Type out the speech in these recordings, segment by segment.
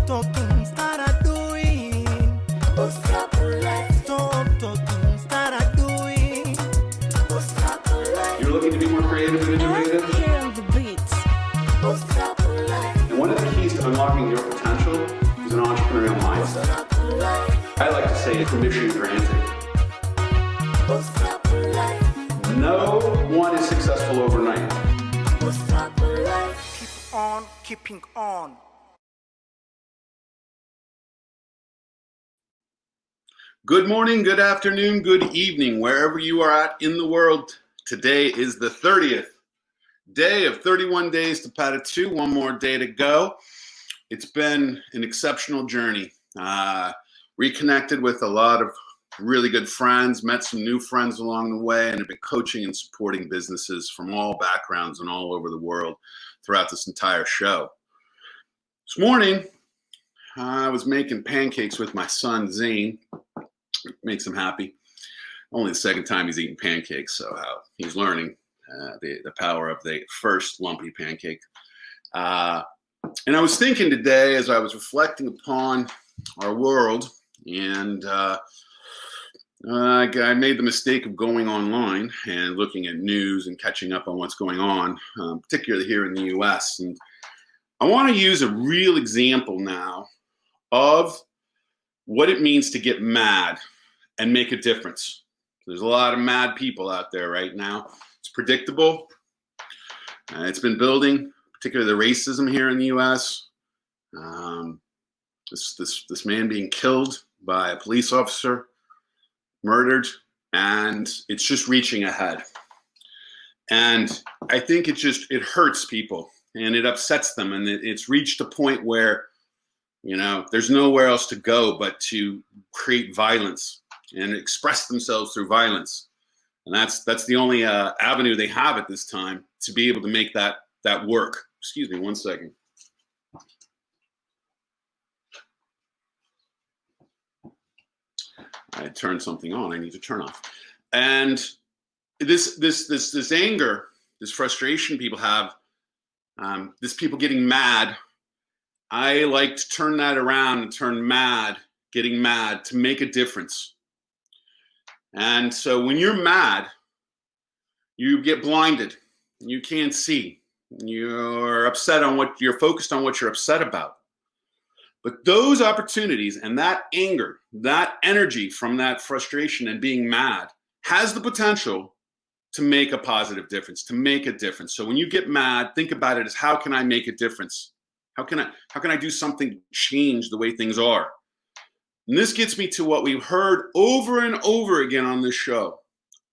talking, start doing. Stop talking, start doing. You're looking to be more creative and innovative? Here on the beats. And one of the keys to unlocking your potential is an entrepreneurial mindset. I like to say permission granted. No one is successful overnight. Keep on keeping on. Good morning, good afternoon, good evening, wherever you are at in the world. Today is the 30th day of 31 days to PADITU. One more day to go. It's been an exceptional journey. Reconnected with a lot of really good friends, met some new friends along the way, and have been coaching and supporting businesses from all backgrounds and all over the world throughout this entire show. This morning, I was making pancakes with my son, Zane. Makes him happy. Only the second time he's eating pancakes, so he's learning the power of the first lumpy pancake. And I was thinking today, as I was reflecting upon our world, and I made the mistake of going online and looking at news and catching up on what's going on, particularly here in the US. And I want to use a real example now of what it means to get mad and make a difference. There's a lot of mad people out there right now. It's predictable. It's been building, particularly the racism here in the US. This man being killed by a police officer, murdered, and it's just reaching ahead. And I think it hurts people and it upsets them, and it's reached a point where, there's nowhere else to go but to create violence and express themselves through violence. And that's the only avenue they have at this time to be able to make that work. Excuse me one second. I turned something on I need to turn off. And this anger, this frustration people have, this people getting mad, I like to turn that around and turn getting mad to make a difference. And so when you're mad, you get blinded. You can't see. You're upset on you're focused on what you're upset about. But those opportunities and that anger, that energy from that frustration and being mad has the potential to make a positive difference, to make a difference. So when you get mad, think about it as, how can I make a difference? How can I do something to change the way things are? And this gets me to what we've heard over and over again on this show,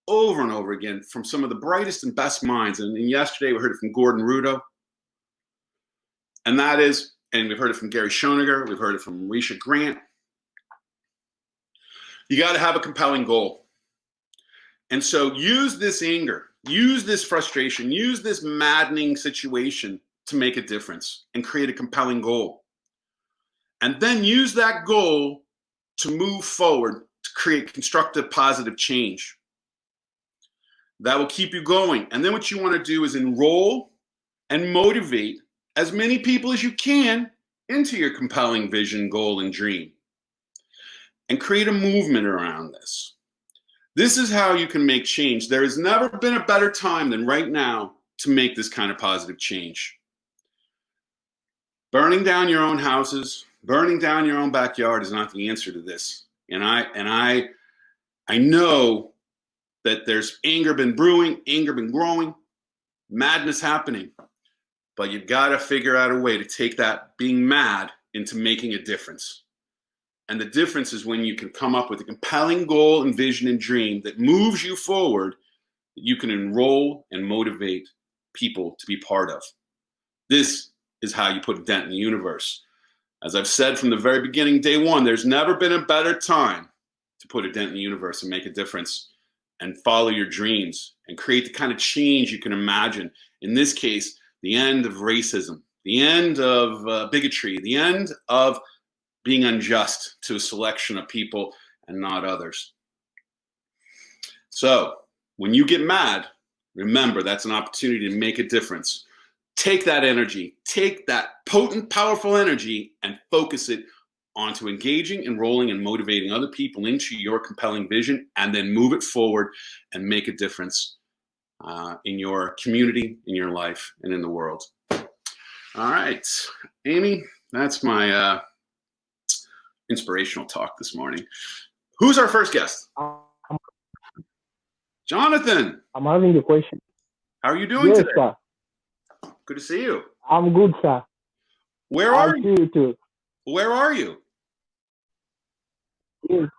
over and over again from some of the brightest and best minds. And yesterday we heard it from Gordon Rudo. And that is, and we've heard it from Gary Schoeniger, we've heard it from Risha Grant. You got to have a compelling goal. And so use this anger, use this frustration, use this maddening situation to make a difference and create a compelling goal. And then use that goal to move forward, to create constructive, positive change. That will keep you going. And then what you want to do is enroll and motivate as many people as you can into your compelling vision, goal, and dream. And create a movement around this. This is how you can make change. There has never been a better time than right now to make this kind of positive change. Burning down your own houses, burning down your own backyard is not the answer to this. And I know that there's anger been brewing, anger been growing, madness happening. But you've got to figure out a way to take that being mad into making a difference. And the difference is when you can come up with a compelling goal and vision and dream that moves you forward, that you can enroll and motivate people to be part of. This is how you put a dent in the universe. As I've said from the very beginning, day one, there's never been a better time to put a dent in the universe and make a difference and follow your dreams and create the kind of change you can imagine. In this case, the end of racism, the end of bigotry, the end of being unjust to a selection of people and not others. So when you get mad, remember that's an opportunity to make a difference. take that energy, take that potent, powerful energy, and focus it onto engaging, enrolling, and motivating other people into your compelling vision, and then move it forward and make a difference in your community, in your life, and in the world. All right, Amy, that's my inspirational talk this morning. Who's our first guest? Jonathan. I'm having a question. How are you doing Yes, today? sir. Good to see you. I'm good, sir. Where I are see you? you too. Where are you? Yes,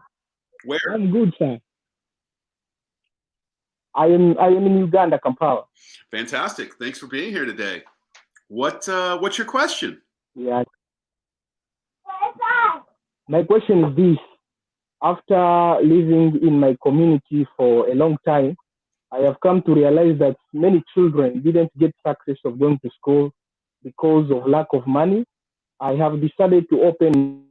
Where? I'm good, sir. I am in Uganda, Kampala. Fantastic. Thanks for being here today. What's your question? Yeah. My question is this. After living in my community for a long time, I have come to realize that many children didn't get success of going to school because of lack of money. I have decided to open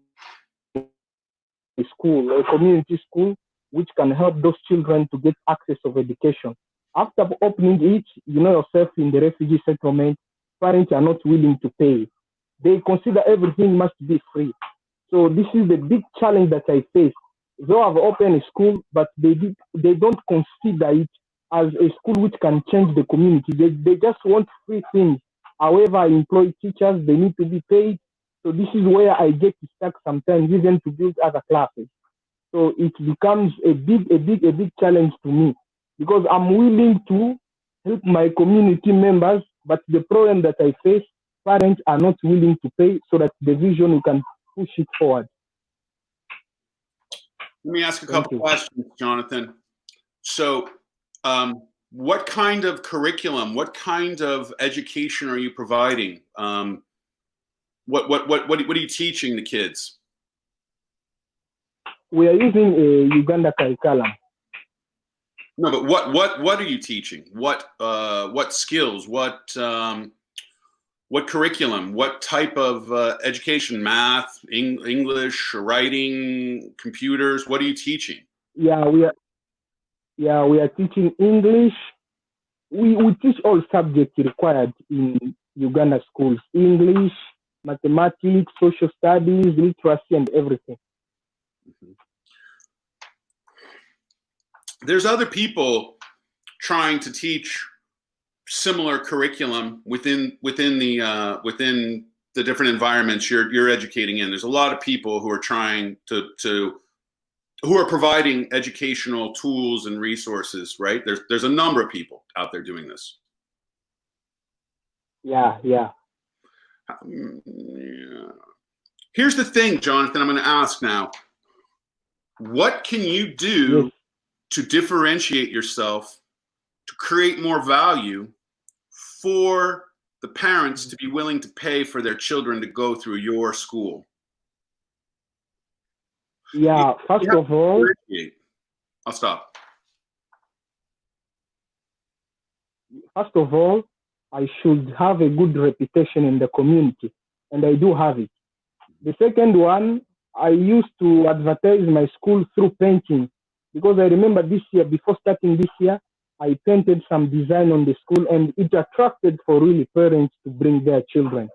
a school, a community school, which can help those children to get access of education. After opening it, you know yourself, in the refugee settlement, parents are not willing to pay. They consider everything must be free. So this is the big challenge that I face. Though I've opened a school, but they don't consider it as a school which can change the community. They just want free things. However, I employ teachers, they need to be paid. So this is where I get stuck sometimes, even to build other classes. So it becomes a big challenge to me, because I'm willing to help my community members, but the problem that I face, parents are not willing to pay so that the vision we can push it forward. Let me ask a Thank couple you. questions, Jonathan. So, what kind of curriculum, what kind of education are you providing? What are you teaching the kids? We are using a Uganda curriculum. No, but what are you teaching? What skills? What curriculum? What type of education? Math, English, writing, computers? What are you teaching? Yeah, we are teaching English. We teach all subjects required in Uganda schools: English, mathematics, social studies, literacy, and everything. There's other people trying to teach similar curriculum within the different environments you're educating in. There's a lot of people who are trying who are providing educational tools and resources, right? There's a number of people out there doing this. Yeah. Here's the thing, Jonathan, I'm going to ask now. What can you do to differentiate yourself, to create more value for the parents to be willing to pay for their children to go through your school? Yeah, first of all, I'll stop. First of all, I should have a good reputation in the community, and I do have it. The second one, I used to advertise my school through painting, because I remember this year, before starting this year, I painted some design on the school, and it attracted for really parents to bring their children.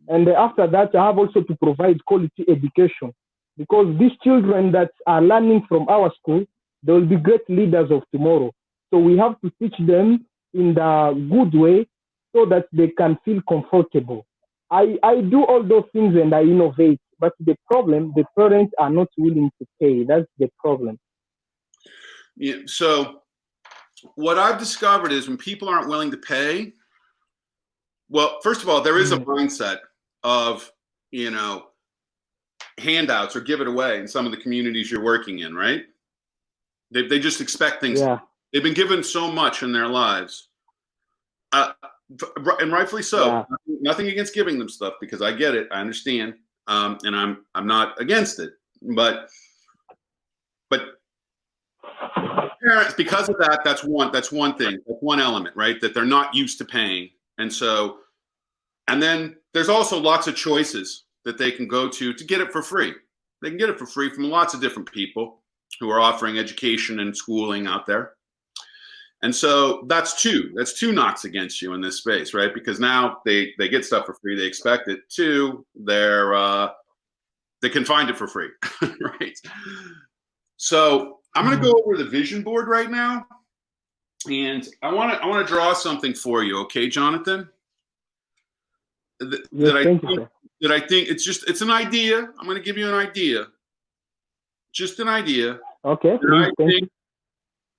And after that, I have also to provide quality education, because these children that are learning from our school, they will be great leaders of tomorrow. So we have to teach them in the good way so that they can feel comfortable. I do all those things and I innovate, but the problem, the parents are not willing to pay. That's the problem. Yeah, so what I've discovered is when people aren't willing to pay, well, first of all, there is a mindset of, handouts or give it away in some of the communities you're working in, right? They just expect things. Yeah. They've been given so much in their lives, and rightfully so. Yeah. Nothing against giving them stuff, because I get it, I understand, and I'm not against it. But parents, because of that, that's one thing, that's one element, right? That they're not used to paying, and then there's also lots of choices that they can go to get it for free. They can get it for free from lots of different people who are offering education and schooling out there. And so that's two knocks against you in this space, right? Because now they get stuff for free, they expect it. Two, they can find it for free, right? So I'm going to go over the vision board right now, and I want to draw something for you, okay, Jonathan? That I think it's an idea. I'm going to give you an idea, just an idea. Okay, please, thank you.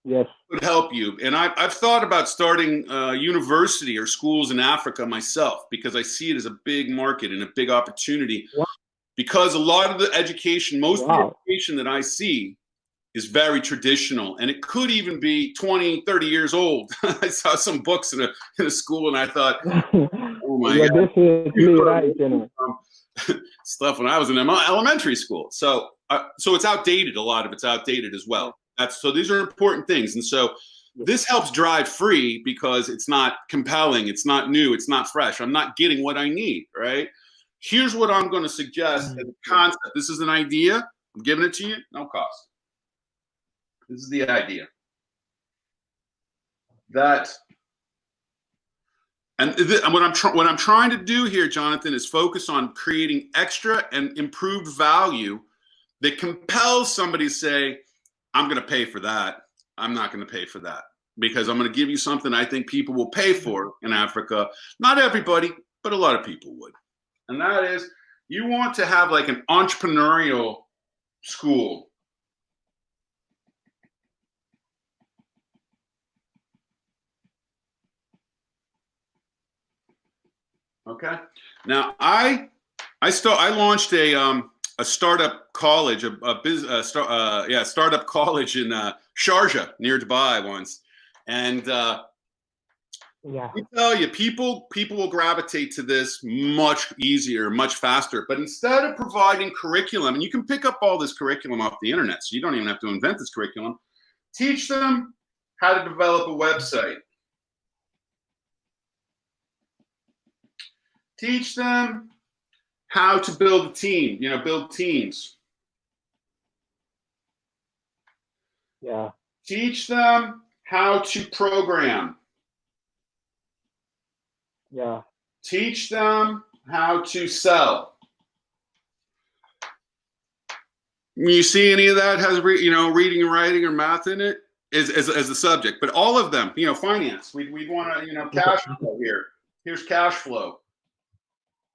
Yes. Would help you. And I've thought about starting a university or schools in Africa myself, because I see it as a big market and a big opportunity. Wow. Because a lot of the education, most of the education that I see is very traditional, and it could even be 20, 30 years old. I saw some books in a school, and I thought, oh my You're God. definitely right, anyway. Stuff when I was in elementary school. So it's outdated. A lot of it's outdated as well. So these are important things. And so this helps drive free because it's not compelling. It's not new. It's not fresh. I'm not getting what I need, right? Here's what I'm going to suggest as a concept. This is an idea. I'm giving it to you, no cost. This is the idea. What I'm trying to do here, Jonathan, is focus on creating extra and improved value that compels somebody to say, I'm going to pay for that. I'm not going to pay for that, because I'm going to give you something I think people will pay for in Africa. Not everybody, but a lot of people would. And that is, you want to have like an entrepreneurial school. Okay. Now I launched a startup college, startup college in Sharjah near Dubai once, and I tell you, people will gravitate to this much easier, much faster. But instead of providing curriculum, and you can pick up all this curriculum off the internet, so you don't even have to invent this curriculum. Teach them how to develop a website. Teach them how to build a team, build teams. Yeah. Teach them how to program. Yeah. Teach them how to sell. When you see any of that has reading and writing or math in it as the subject, but all of them, finance. We want to, cash flow here. Here's cash flow.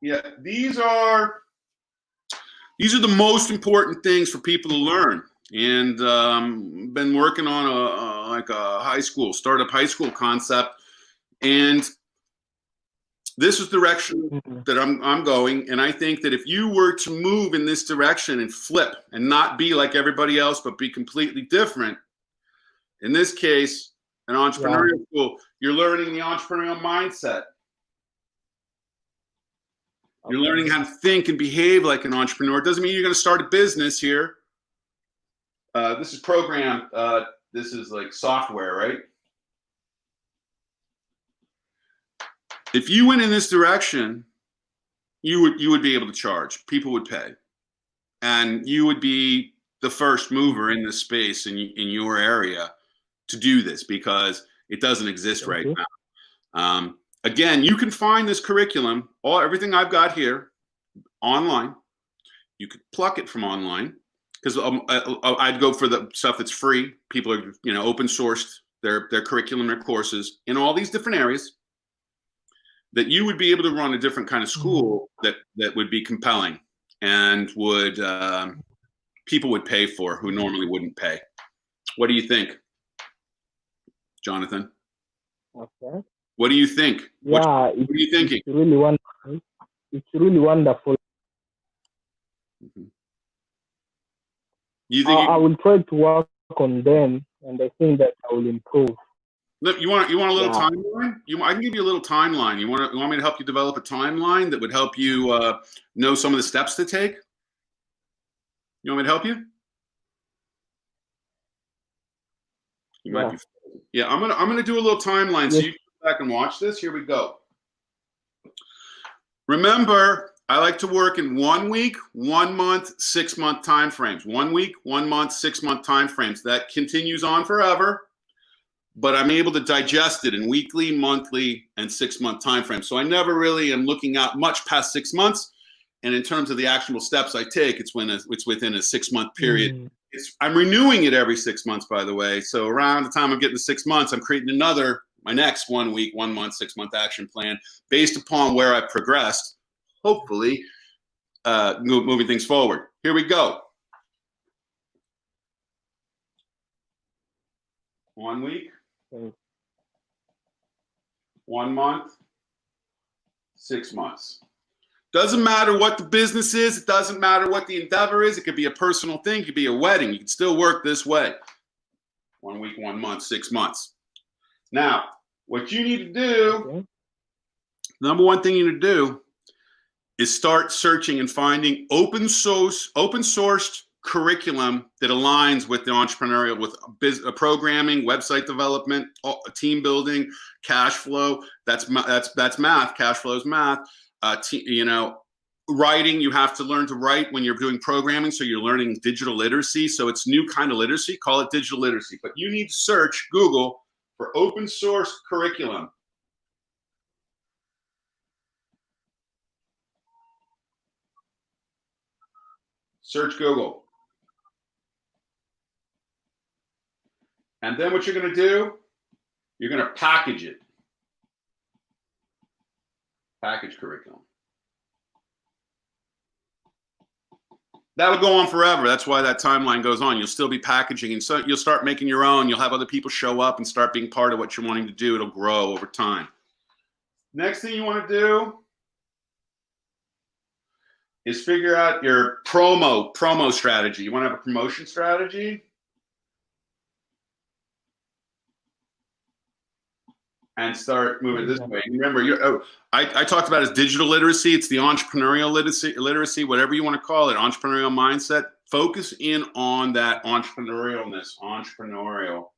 Yeah, these are the most important things for people to learn. And been working on a startup high school concept, and this is the direction that I'm going. And I think that if you were to move in this direction and flip and not be like everybody else, but be completely different, in this case, an entrepreneurial school, you're learning the entrepreneurial mindset. You're learning how to think and behave like an entrepreneur. It doesn't mean you're going to start a business here. This is program. This is like software, right? If you went in this direction, you would be able to charge. People would pay, and you would be the first mover in this space in your area to do this, because it doesn't exist right now. Again, you can find this curriculum, everything I've got here, online. You could pluck it from online, because I'd go for the stuff that's free. People are, open sourced their curriculum, their courses in all these different areas, that you would be able to run a different kind of school that would be compelling and would people would pay for who normally wouldn't pay. What do you think, Jonathan? Okay. What do you think? What are you thinking? It's really wonderful. It's really wonderful. You think I will try to work on them, and I think that I will improve. Look, you want a little timeline? I can give you a little timeline. You want me to help you develop a timeline that would help you know some of the steps to take? You want me to help you? You might be. Yeah, I'm gonna do a little timeline so you can go back and watch this. Here we go. Remember, I like to work in 1 week, 1 month, 6 month time frames. 1 week, 1 month, 6 month time frames. That continues on forever. but I'm able to digest it in weekly, monthly, and 6-month time frame. So I never really am looking out much past 6 months. And in terms of the actionable steps I take, it's within a 6-month period. I'm renewing it every 6 months, by the way. So around the time I'm getting to 6 months, I'm creating my next 1 week, 1 month, 6-month action plan based upon where I progressed, hopefully moving things forward. Here we go. 1 week, 1 month, 6 months. Doesn't matter what the business is. It doesn't matter what the endeavor is. It could be a personal thing. It could be a wedding. You can still work this way. 1 week, 1 month, 6 months. Now, what you need to do, number one thing you need to do is start searching and finding open sourced curriculum that aligns with the entrepreneurial, with programming, website development, team building, cash flow. That's math. Cash flow is math. Writing, you have to learn to write when you're doing programming, so you're learning digital literacy. So it's new kind of literacy, call it digital literacy. But you need to search Google for open source curriculum. Search Google. And then what you're going to do, you're going to package it. Package curriculum. That'll go on forever. That's why that timeline goes on. You'll still be packaging, and so you'll start making your own. You'll have other people show up and start being part of what you're wanting to do. It'll grow over time. Next thing you want to do is figure out your promo strategy. You want to have a promotion strategy? And start moving this way. Remember, I talked about as digital literacy. It's the entrepreneurial literacy, whatever you want to call it, entrepreneurial mindset. Focus in on that entrepreneurialness, entrepreneurial.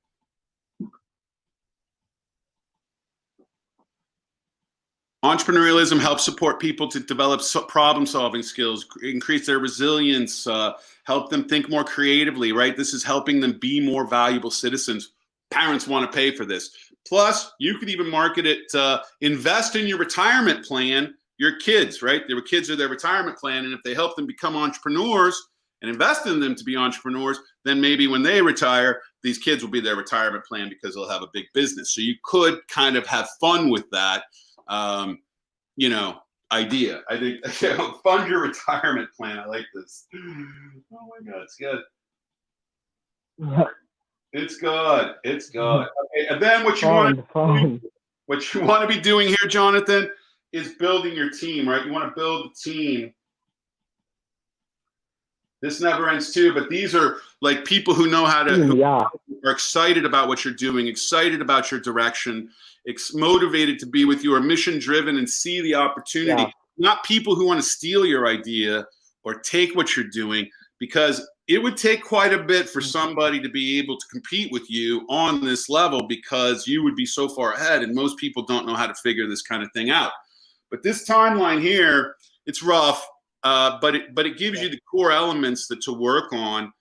Entrepreneurialism helps support people to develop problem-solving skills, increase their resilience, help them think more creatively, right? This is helping them be more valuable citizens. Parents want to pay for this. Plus, you could even market it, invest in your retirement plan, your kids, right? Their kids are their retirement plan, and if they help them become entrepreneurs and invest in them to be entrepreneurs, then maybe when they retire, these kids will be their retirement plan because they'll have a big business. So you could kind of have fun with that, idea. I think fund your retirement plan. I like this. Oh my God, it's good. Yeah. It's good. It's good. Okay, and then what you want to be doing here, Jonathan, is building your team, right? You want to build a team. This never ends too, but these are like people who know how to, who are excited about what you're doing, excited about your direction, motivated to be with you, are mission driven and see the opportunity. Yeah. Not people who want to steal your idea or take what you're doing, because it would take quite a bit for somebody to be able to compete with you on this level, because you would be so far ahead, and most people don't know how to figure this kind of thing out. But this timeline here, it's rough, but it gives you the core elements to work on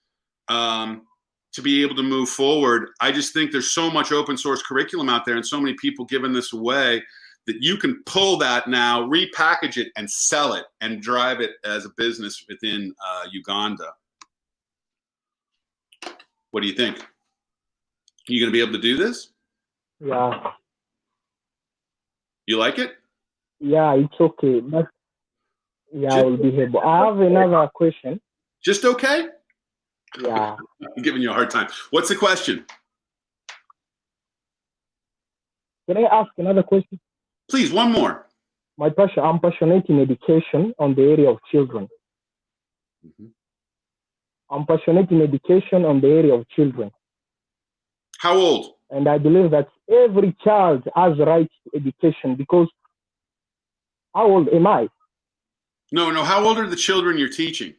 to be able to move forward. I just think there's so much open source curriculum out there and so many people giving this away that you can pull that now, repackage it, and sell it and drive it as a business within Uganda. What do you think? Are you going to be able to do this? Yeah. You like it? Yeah, it's okay. But yeah, I will be able. I have another question. Just okay? Yeah. I'm giving you a hard time. What's the question? Can I ask another question? Please, one more. I'm passionate in education on the area of children. Mm-hmm. I'm passionate in education on the area of children. How old? And I believe that every child has right to education, because how old am I? No. How old are the children you're teaching?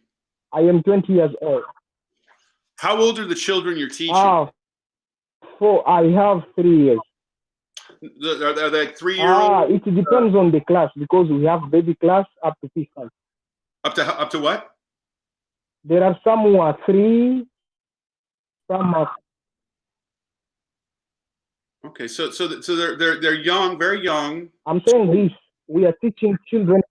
I am 20 years old. How old are the children you're teaching? I have 3 years. Are they 3-year-olds? It depends on the class, because we have baby class up to 6 months. Up to what? There are some who are 3, some are Okay, so they're young, very young. I'm saying this. We are teaching children.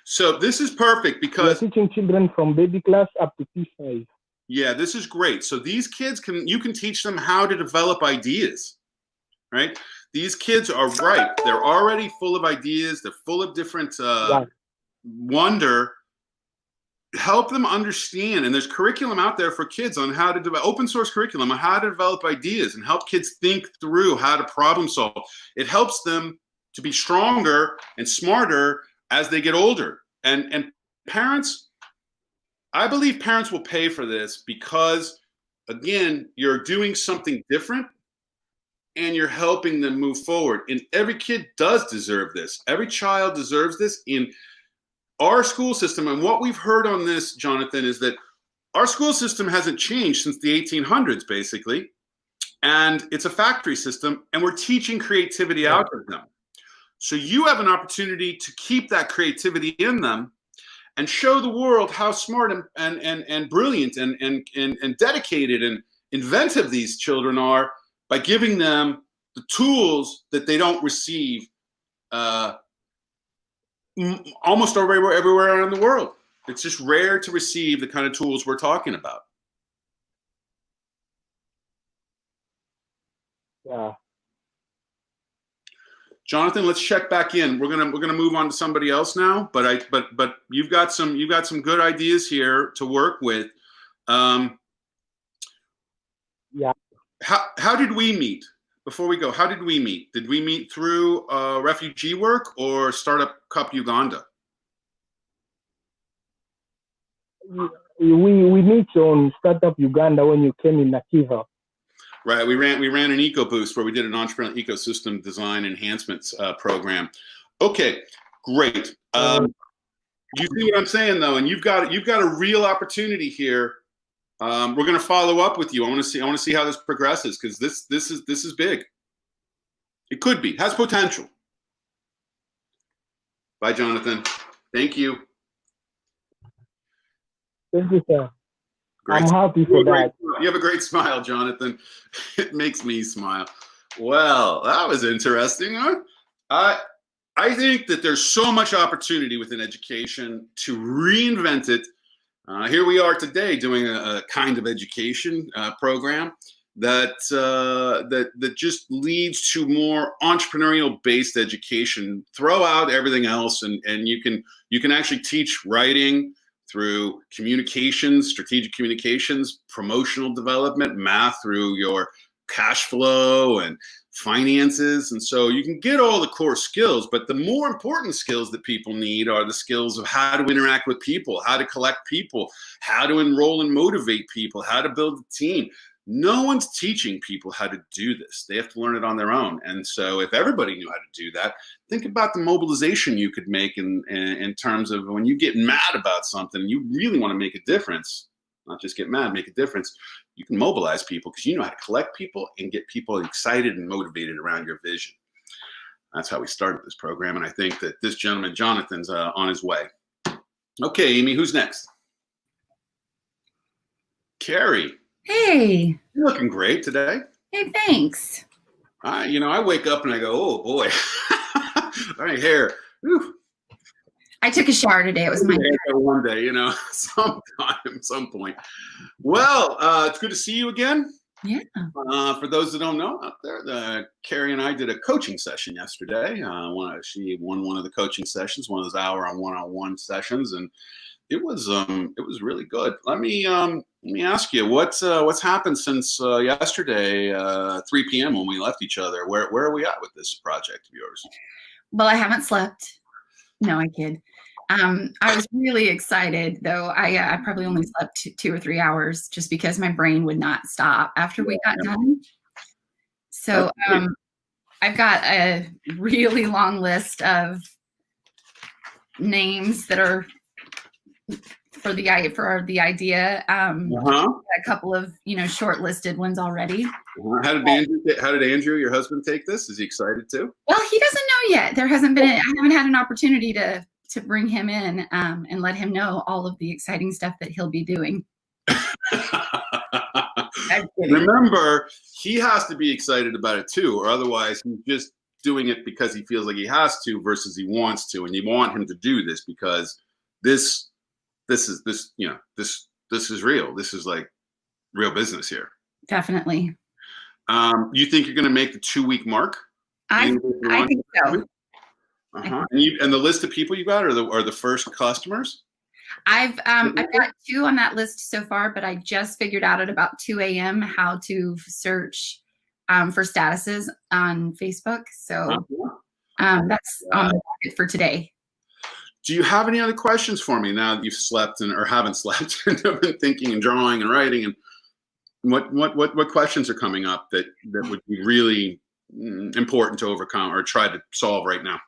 So this is perfect We are because teaching children from baby class up to P5. yeah, this is great. So these kids you can teach them how to develop ideas, right? These kids are ripe. They're already full of ideas. They're full of different wonder. Help them understand, and there's curriculum out there for kids on how to develop open source curriculum on how to develop ideas and help kids think through how to problem solve. It helps them to be stronger and smarter as they get older. And parents, I believe parents will pay for this because, again, you're doing something different and you're helping them move forward. And every kid does deserve this. Every child deserves this. In our school system, and what we've heard on this, Jonathan, is that our school system hasn't changed since the 1800s, basically. And it's a factory system, and we're teaching creativity out of them. So you have an opportunity to keep that creativity in them and show the world how smart and brilliant and dedicated and inventive these children are by giving them the tools that they don't receive almost everywhere around the world. It's just rare to receive the kind of tools we're talking about. Yeah. Jonathan, let's check back in. We're gonna move on to somebody else now. But you've got some good ideas here to work with. Yeah. How did we meet? Before we go, how did we meet? Did we meet through refugee work or Startup Cup Uganda? We meet on Startup Uganda when you came in Nakiva. Right, we ran an EcoBoost where we did an entrepreneurial ecosystem design enhancements program. Okay, great. You see what I'm saying though, and you've got a real opportunity here. We're going to follow up with you. I want to see how this progresses because this is big. It could be, has potential. Bye, Jonathan. Thank you. Thank you, sir. Great. I'm happy for that. You have a great smile, Jonathan. It makes me smile. Well, that was interesting, huh? I think that there's so much opportunity within education to reinvent it. Here we are today doing a kind of education program that just leads to more entrepreneurial-based education. Throw out everything else, and you can actually teach writing through communications, strategic communications, promotional development, math through your cash flow and finances. And so you can get all the core skills, but the more important skills that people need are the skills of how to interact with people, how to collect people, how to enroll and motivate people, how to build a team. No one's teaching people how to do this. They have to learn it on their own. And so if everybody knew how to do that, think about the mobilization you could make in terms of when you get mad about something and you really want to make a difference, not just get mad, make a difference. You can mobilize people because you know how to collect people and get people excited and motivated around your vision. That's how we started this program. And I think that this gentleman, Jonathan's on his way. Okay, Amy, who's next? Carrie. Hey. You're looking great today. Hey, thanks. I wake up and I go, oh boy, my hair. Whew. I took a shower today. It was my one day, sometime, some point. Well, it's good to see you again. Yeah. For those that don't know out there, Carrie and I did a coaching session yesterday. She won one of the coaching sessions, one of those one-on-one sessions, and it was really good. Let me ask you, what's happened since yesterday, 3 p.m. when we left each other? Where are we at with this project of yours? Well, I haven't slept. No, I kid. I was really excited, though. I probably only slept 2 or 3 hours just because my brain would not stop after we got done. So I've got a really long list of names that are for the idea. A couple of shortlisted ones already. How did Andrew, your husband, take this? Is he excited too? Well, he doesn't know yet. I haven't had an opportunity to bring him in and let him know all of the exciting stuff that he'll be doing. I'm kidding. Remember, he has to be excited about it too, or otherwise he's just doing it because he feels like he has to versus he wants to, and you want him to do this because this is real. This is like real business here. Definitely. You think you're going to make the 2-week mark? I think so. And the list of people you got are the first customers? I've got 2 on that list so far, but I just figured out at about 2 a.m. how to search for statuses on Facebook. So that's on the docket for today. Do you have any other questions for me now that you've slept or haven't slept and have been thinking and drawing and writing? And what questions are coming up that would be really important to overcome or try to solve right now?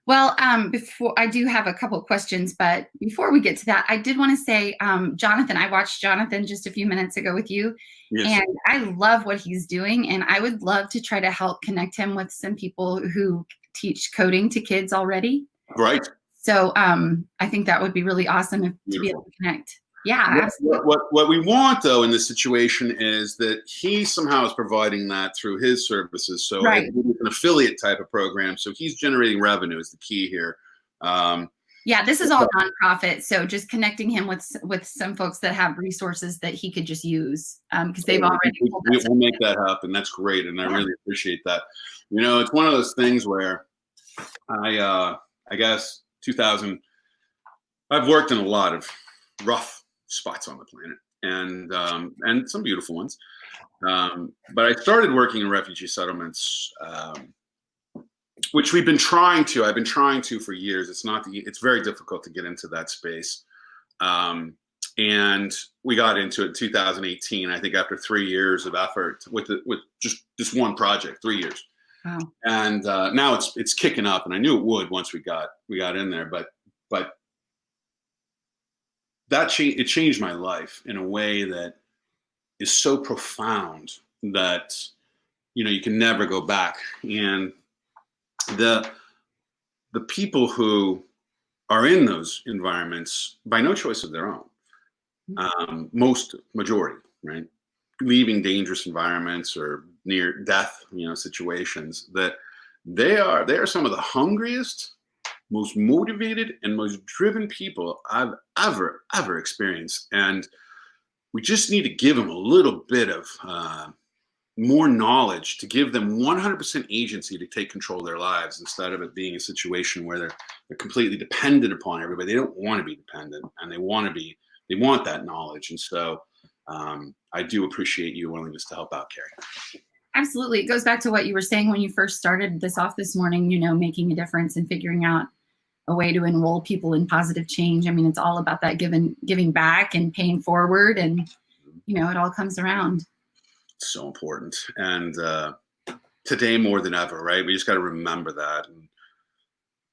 Well, before I do have a couple of questions, but before we get to that, I did want to say, Jonathan, I watched Jonathan just a few minutes ago with you, and I love what he's doing, and I would love to try to help connect him with some people who teach coding to kids already. Right. So I think that would be really awesome to be able to connect. Yeah, absolutely. What we want, though, in this situation is that he somehow is providing that through his services. So it's an affiliate type of program. So he's generating revenue is the key here. Yeah, this is all nonprofit. So just connecting him with some folks that have resources that he could just use because they've already. We'll make that happen. That's great, and I really appreciate that. You know, it's one of those things where I guess 2000. I've worked in a lot of rough spots on the planet and some beautiful ones. But I started working in refugee settlements, which I've been trying to for years. It's very difficult to get into that space. And we got into it in 2018, I think after 3 years of effort with just this one project, 3 years. Wow. And now it's kicking up, and I knew it would once we got in there, but it changed my life in a way that is so profound that you can never go back. And the people who are in those environments by no choice of their own, majority, right, leaving dangerous environments or near death, situations, that they are some of the hungriest, most motivated, and most driven people I've ever experienced. And we just need to give them a little bit of more knowledge to give them 100% agency to take control of their lives instead of it being a situation where they're completely dependent upon everybody. They don't want to be dependent, and they want that knowledge. And so I do appreciate your willingness to help out, Carrie. Absolutely. It goes back to what you were saying when you first started this off this morning, making a difference and figuring out a way to enroll people in positive change. I mean, it's all about that giving back and paying forward, and it all comes around. It's so important, and today more than ever, right? We just got to remember that. And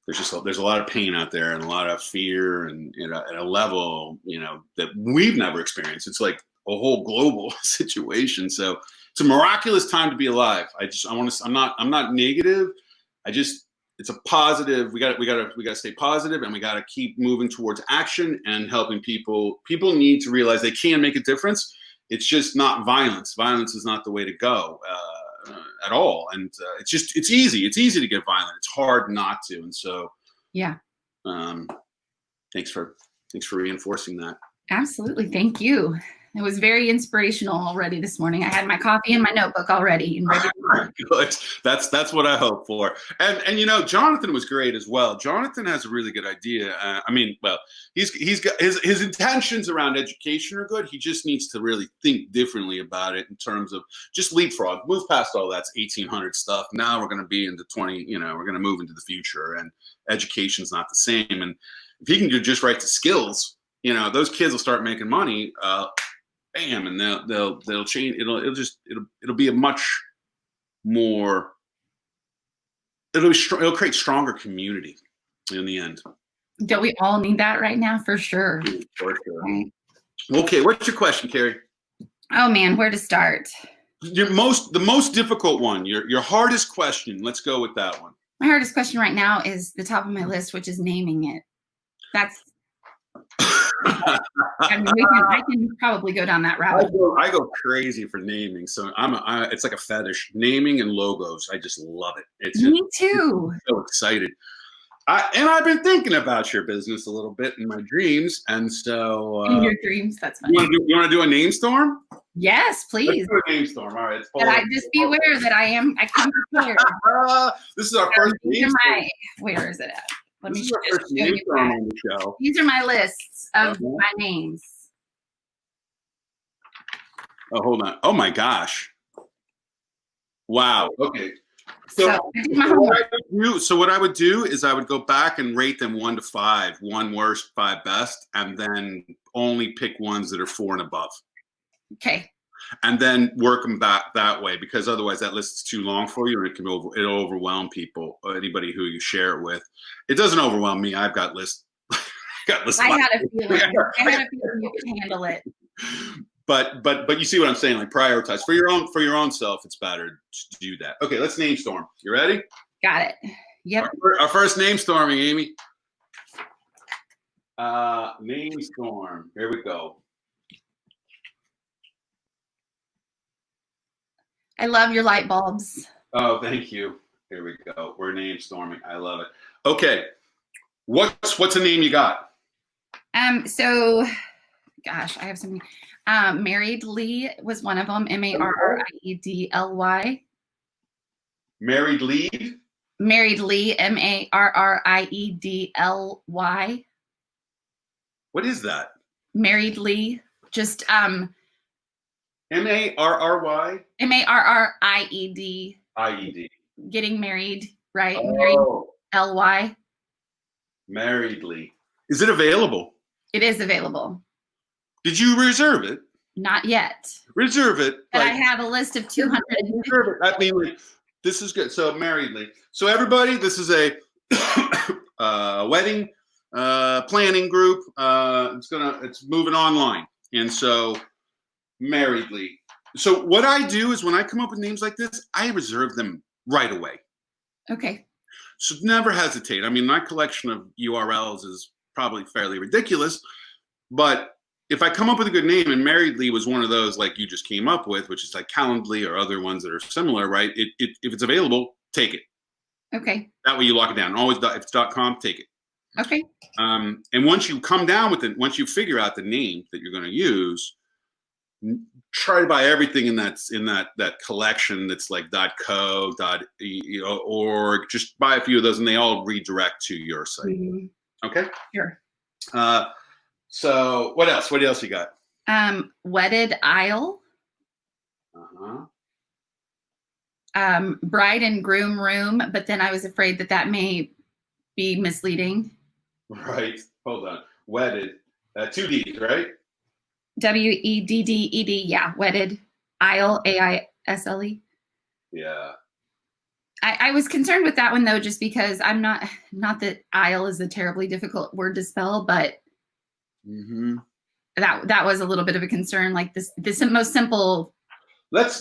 there's a lot of pain out there, and a lot of fear, and at a level that we've never experienced. It's like a whole global situation. So it's a miraculous time to be alive. I'm not negative. It's a positive. We got to stay positive, and we got to keep moving towards action and helping people. People need to realize they can make a difference. It's just not violence. Violence is not the way to go at all. And it's easy. It's easy to get violent. It's hard not to. And so, yeah. Thanks for reinforcing that. Absolutely. Thank you. It was very inspirational already this morning. I had my coffee and my notebook already and ready to work. Good. That's what I hope for. And Jonathan was great as well. Jonathan has a really good idea. He's got his intentions around education are good. He just needs to really think differently about it in terms of just leapfrog, move past all that 1800 stuff. Now we're going to be into 20. We're going to move into the future, and education's not the same. And if he can just write the skills, those kids will start making money. Bam, and they'll change. It'll be a much more. It'll create stronger community in the end. Don't we all need that right now? For sure. For sure. Okay, what's your question, Carrie? Oh man, where to start? The most difficult one. Your hardest question. Let's go with that one. My hardest question right now is the top of my list, which is naming it. That's I mean, I can probably go down that rabbit hole. I go crazy for naming. So it's like a fetish. Naming and logos. I just love it. It's just, Me too. I'm so excited. I've been thinking about your business a little bit in my dreams, and so In your dreams, that's funny. you want to do a name storm? Yes, please. Let's do a name storm. All right. But I just be aware that I come prepared. This is our first name storm. Where is it at? Let This me is our just first show name you storm that. on the show. These are my lists of my names. Oh, hold on. Oh my gosh. Wow. Okay. So I did my homework. What I would do is I would go back and rate them 1 to 5, 1 worst, 5 best, and then only pick ones that are 4 and above. Okay. And then work them back that way, because otherwise that list is too long for you, and it'll overwhelm people, or anybody who you share it with. It doesn't overwhelm me. I've got lists. I had a feeling. I had a feeling you could handle it. But you see what I'm saying? Like, prioritize for your own self. It's better to do that. Okay, let's name storm. You ready? Got it. Yep. Our first name storming, Amy. Name storm. Here we go. I love your light bulbs. Oh, thank you. Here we go. We're name storming. I love it. Okay, what's a name you got? So, gosh, I have so many. Married Lee was one of them. Marriedly. Married lead. Married Lee. Marriedly. What is that? Married Lee. Just Marry. Married. IED. Getting married, right? Oh. Married Ly. Marriedly. Is it available? It is available. Did you reserve it? Not yet. Reserve it. But I have a list of 250. Reserve it. I mean, like, this is good. So marriedly. So everybody, this is a wedding planning group. It's moving online, and so marriedly. So what I do is when I come up with names like this, I reserve them right away. Okay. So never hesitate. I mean, my collection of URLs is probably fairly ridiculous, but if I come up with a good name, and Marriedly was one of those like you just came up with, which is like Calendly or other ones that are similar, right? If it's available, take it. Okay. That way you lock it down. Always, if it's .com, take it. Okay. And once you come down with it, once you figure out the name that you're going to use, try to buy everything in that collection that's like .co, .org. Just buy a few of those, and they all redirect to your site. Mm-hmm. Okay. Sure. So what else? What else you got? Wedded Aisle. Bride and groom room, but then I was afraid that may be misleading. Right. Hold on. Wedded. 2 Ds, right? WEDDED. Yeah. Wedded Aisle. AISLE. Yeah. I was concerned with that one though, just because I'm not that aisle is a terribly difficult word to spell, but that was a little bit of a concern. Like this most simple. Let's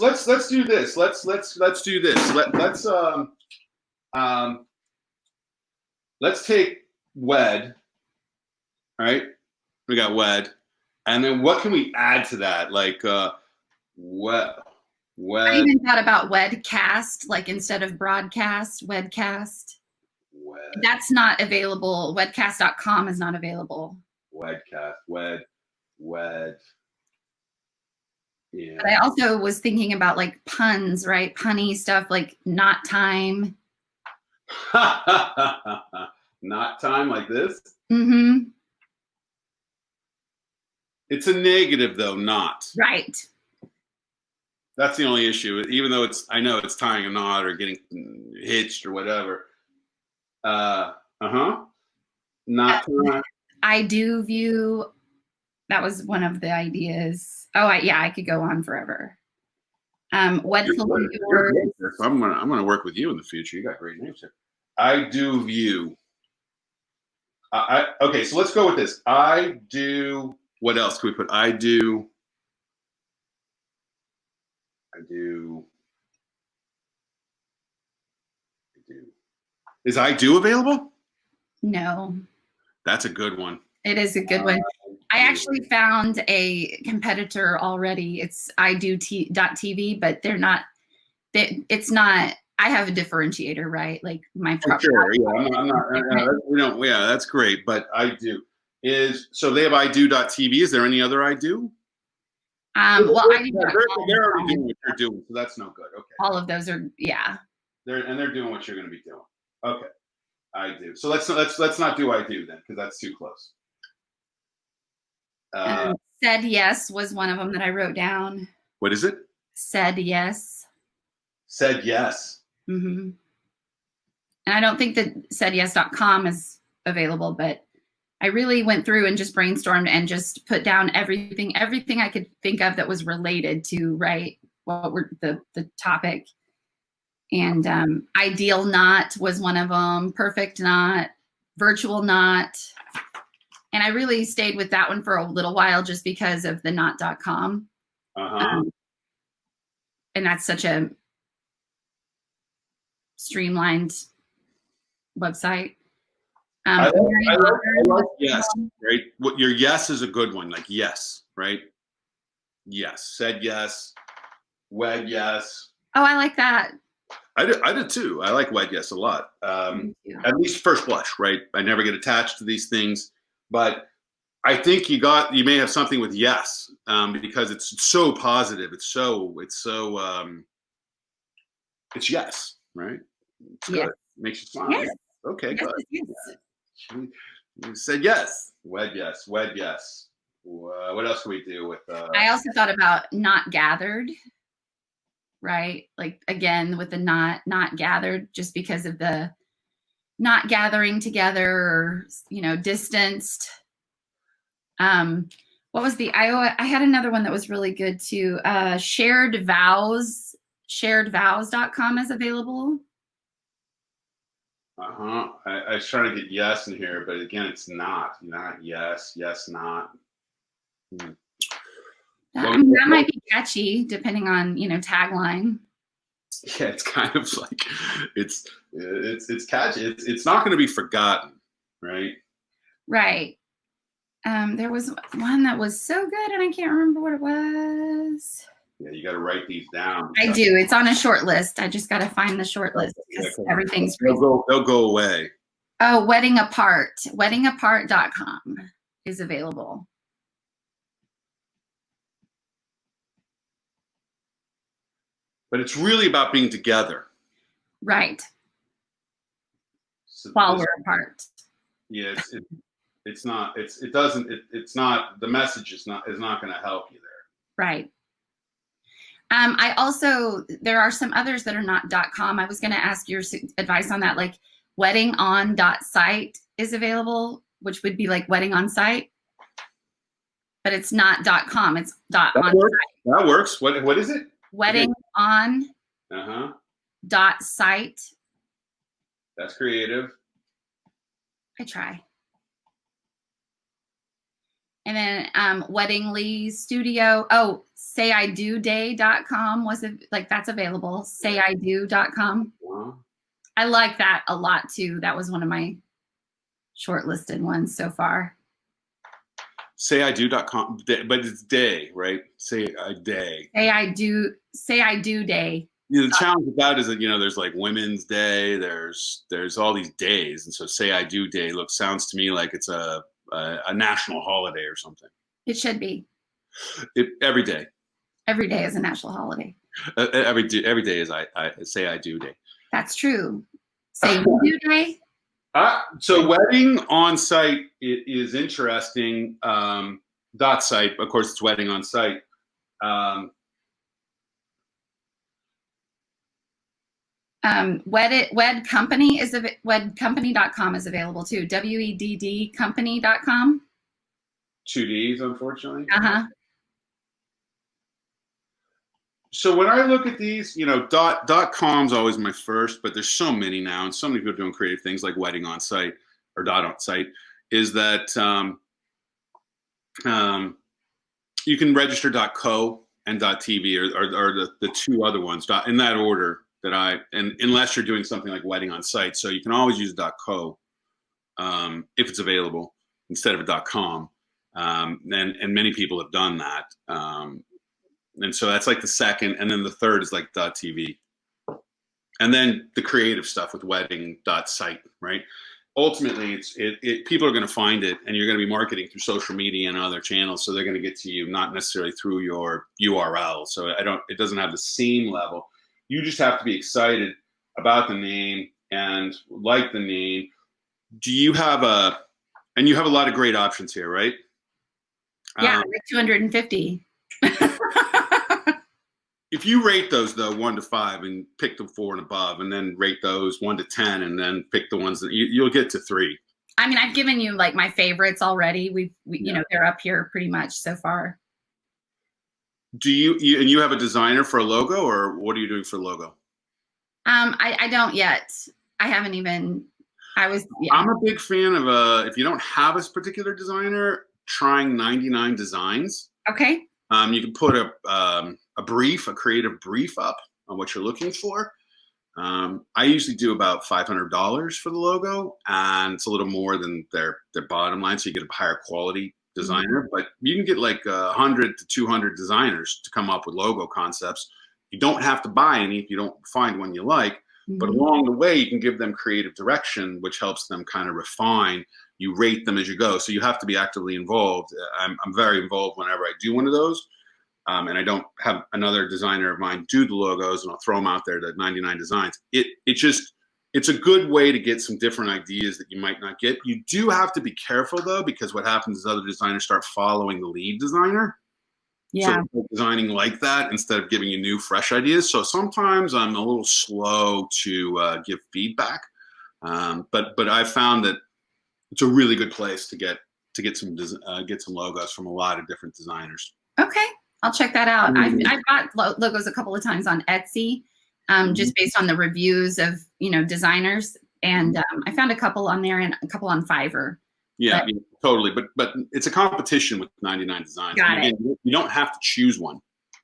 do this. Let's do this. Let's take wed. All right, we got wed, and then what can we add to that? Like wed. I even thought about wedcast, like instead of broadcast, wedcast. That's not available. Wedcast.com is not available. Wedcast, wed. Yeah. But I also was thinking about like puns, right? Punny stuff like not time. Not time like this? Mm-hmm. It's a negative though, not. Right. That's the only issue. Even though I know it's tying a knot or getting hitched or whatever. Not time. I do view. That was one of the ideas. Oh, I could go on forever. Wedful yours. So I'm gonna work with you in the future. You got great names here. I do view. Okay, so let's go with this. I do. What else can we put? I do. Is I do available? No. That's a good one. It is a good one. I actually found a competitor already. It's ido.tv, but they're not. It's not. I have a differentiator, right? Like my proper. Sure, yeah, I'm not, we don't, yeah, that's great, but I do. So they have ido.tv. Is there any other ido? Well, they're already doing what you're doing, so that's no good. Okay. All of those are, yeah. They're doing what you're going to be doing. Okay, I do. So let's not do I do then, because that's too close. Said yes was one of them that I wrote down. What is it? Said yes. Said yes. Mm-hmm. And I don't think that saidyes.com is available, but I really went through and just brainstormed and just put down everything I could think of that was related to, right, what were the topic. And ideal knot was one of them, perfect knot, virtual knot. And I really stayed with that one for a little while just because of the knot.com. And that's such a streamlined website. I like yes, right? What your yes is a good one, like yes, right? Yes, said yes, wed yes. Oh, I like that. I did too. I like wed yes a lot. At least first blush, right? I never get attached to these things, but I think you may have something with yes, because it's so positive. It's yes, right? It's good. It makes you smile. Yes. Okay, yes, good. Yes. You said yes. Wed yes. Wed yes. What else can we do with? I also thought about not gathered, right? Like again with the not gathered, just because of the not gathering together, or distanced. What was the I had another one that was really good too. Shared vows. Sharedvows.com is available. I was trying to get yes in here, but again, it's not yes, not. That might be catchy, depending on tagline. Yeah, it's kind of like it's catchy. It's not going to be forgotten, right? Right. There was one that was so good, and I can't remember what it was. Yeah, you got to write these down. I do. It's on a short list. I just got to find the short list because everything's they'll go away. Oh, Wedding Apart. Weddingapart.com is available. But it's really about being together. Right. So while we're apart. Yeah, it's not. It's not. The message is not going to help you there. Right. There are some others that are not .com. I was going to ask your advice on that. Like weddingon.site is available, which would be like wedding on site, but it's not .com. It's .on site. That works. What is it? Wedding on .site. That's creative. I try. And then Weddingly Studio. Oh, sayidoday.com that's available. Sayido.com. I like that a lot too. That was one of my shortlisted ones so far. Sayido.com, but it's day, right? Say I day. Sayido day. The challenge with that is that there's like Women's Day. There's all these days, and so Sayido Day sounds to me like it's a national holiday or something. It should be. Every day. Every day is a national holiday. Every day is I Sayido Day. That's true. Sayido Day. So wedding on site is interesting. .site, of course, it's wedding on site. Wedcompany.com is available too. WEDD company.com. 2 Ds, unfortunately. So when I look at these, .com's always my first, but there's so many now, and so many people doing creative things like wedding on site or .on site. Is that you can register .co and .tv or the two other ones in that order. And unless you're doing something like wedding on site, so you can always use .co if it's available instead of a .com. And many people have done that. And so that's like the second, and then the third is like .tv. And then the creative stuff with wedding.site, right? Ultimately, people are going to find it, and you're going to be marketing through social media and other channels, so they're going to get to you not necessarily through your URL. So it doesn't have the same level. You just have to be excited about the name and like the name. Do you have and you have a lot of great options here, right? Yeah, like 250. If you rate those though 1 to 5 and pick the 4 and above, and then rate those 1 to 10, and then pick the ones that you'll get to 3. I mean, I've given you like my favorites already. We you know, they're up here pretty much so far. Do you have a designer for a logo, or what are you doing for a logo? I don't yet. I haven't even. I'm a big fan of if you don't have a particular designer, trying 99 Designs. Okay. You can put a creative brief up on what you're looking for. I usually do about $500 for the logo, and it's a little more than their bottom line, so you get a higher quality designer. But you can get like 100 to 200 designers to come up with logo concepts. You don't have to buy any if you don't find one you like, but along the way you can give them creative direction, which helps them kind of refine. You rate them as you go, so you have to be actively involved. I'm very involved whenever I do one of those. And I don't have another designer of mine do the logos, and I'll throw them out there to 99 Designs. It's a good way to get some different ideas that you might not get. You do have to be careful though, because what happens is other designers start following the lead designer. Yeah. So designing like that instead of giving you new, fresh ideas. So sometimes I'm a little slow to give feedback, but I found that it's a really good place to get some logos from a lot of different designers. Okay. I'll check that out. I've bought logos a couple of times on Etsy, just based on the reviews of, you know, designers. And I found a couple on there and a couple on Fiverr. Yeah, totally. But it's a competition with 99 Designs. Got it. You don't have to choose one.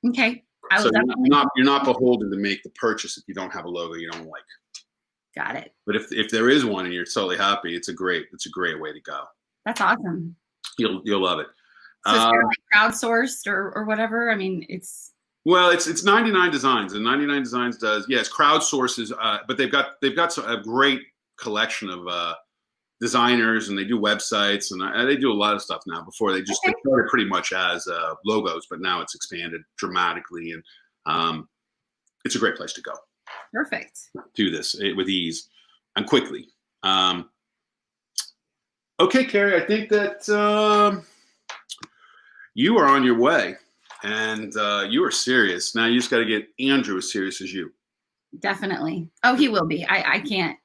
Okay. So you're not beholden to make the purchase if you don't have a logo you don't like. Got it. But if there is one and you're totally happy, it's a great way to go. That's awesome. You'll love it. So it's kind of like crowdsourced or whatever. I mean, it's 99 Designs, and 99 Designs does crowdsources, but they've got a great collection of designers, and they do websites, and they do a lot of stuff now. Before they started pretty much as logos, but now it's expanded dramatically, and it's a great place to go. Perfect. Do this with ease and quickly. Okay, Carrie, I think that you are on your way, and you are serious. Now you just got to get Andrew as serious as you. Definitely. Oh, he will be. I can't.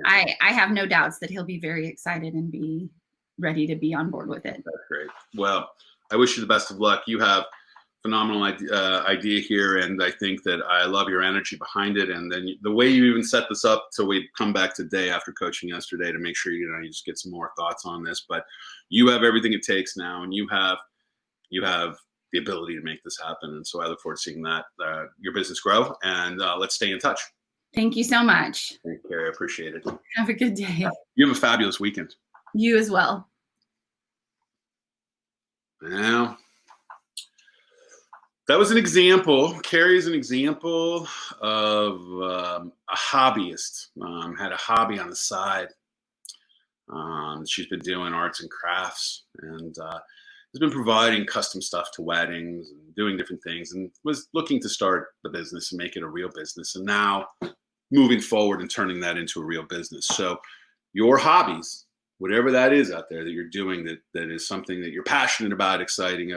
I have no doubts that he'll be very excited and be ready to be on board with it. That's great. Well, I wish you the best of luck. You have phenomenal idea here, and I think that I love your energy behind it, and then the way you even set this up so we come back today after coaching yesterday to make sure you just get some more thoughts on this. But you have everything it takes now, and you have the ability to make this happen, and so I look forward to seeing that your business grow, and let's stay in touch. Thank you so much. Thank you, Carrie. I appreciate it. Have a good day. You have a fabulous weekend. You as well. Now, that was an example. Carrie is an example of a hobbyist. Had a hobby on the side. She's been doing arts and crafts, and has been providing custom stuff to weddings and doing different things, and was looking to start the business and make it a real business. And now moving forward and turning that into a real business. So your hobbies, whatever that is out there that you're doing that is something that you're passionate about, excited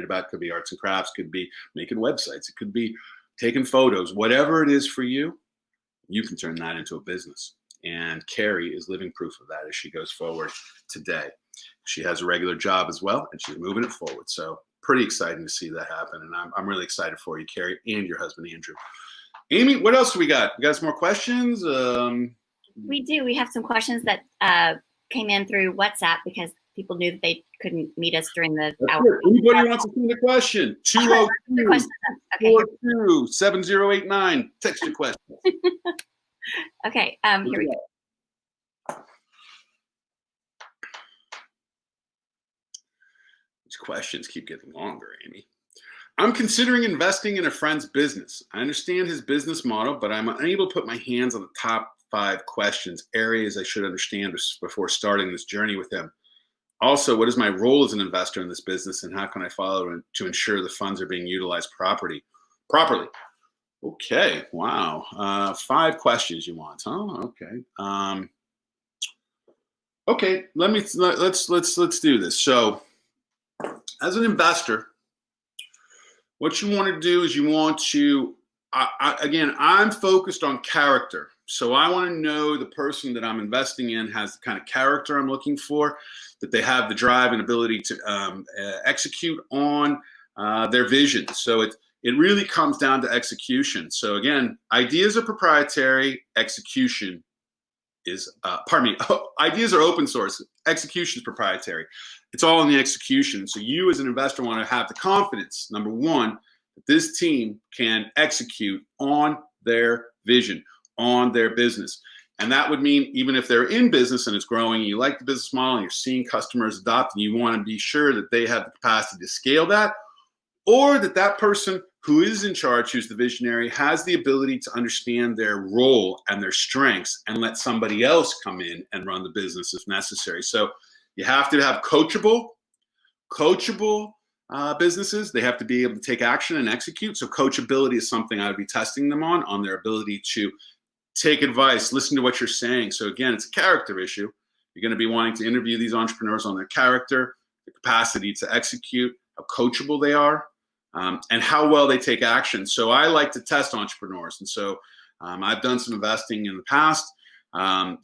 about, could be arts and crafts, could be making websites, it could be taking photos, whatever it is for you, you can turn that into a business. And Carrie is living proof of that as she goes forward today. She has a regular job as well, and she's moving it forward. So pretty exciting to see that happen. And I'm really excited for you, Carrie, and your husband, Andrew. Amy, what else do we got? We got some more questions? We do. We have some questions that came in through WhatsApp because people knew that they couldn't meet us during the hour. Anybody wants to send a question? 202-442-7089. Text your question. Okay, here we go. These questions keep getting longer, Amy. I'm considering investing in a friend's business. I understand his business model, but I'm unable to put my hands on the top 5 questions, areas I should understand before starting this journey with him. Also, what is my role as an investor in this business, and how can I follow to ensure the funds are being utilized properly? Okay, wow. 5 questions you want, huh? Okay. Okay, let's do this. So, as an investor, what you want to do is you want to, again, I'm focused on character. So I want to know the person that I'm investing in has the kind of character I'm looking for, that they have the drive and ability to execute on their vision. So it really comes down to execution. So again, ideas are proprietary, execution is, ideas are open source, execution is proprietary. It's all in the execution. So you as an investor want to have the confidence, number one, that this team can execute on their vision, on their business. And that would mean even if they're in business and it's growing, you like the business model and you're seeing customers adopt, and you want to be sure that they have the capacity to scale that, or that that person who is in charge, who's the visionary, has the ability to understand their role and their strengths and let somebody else come in and run the business if necessary. So you have to have coachable businesses. They have to be able to take action and execute. So coachability is something I would be testing them on their ability to take advice, listen to what you're saying. So again, it's a character issue. You're going to be wanting to interview these entrepreneurs on their character, the capacity to execute, how coachable they are, and how well they take action. So I like to test entrepreneurs. And so I've done some investing in the past,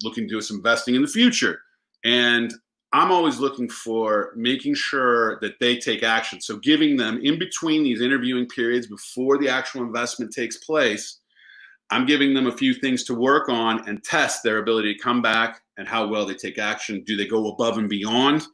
looking to do some investing in the future. And I'm always looking for making sure that they take action. So giving them in between these interviewing periods before the actual investment takes place, I'm giving them a few things to work on and test their ability to come back and how well they take action. Do they go above and beyond?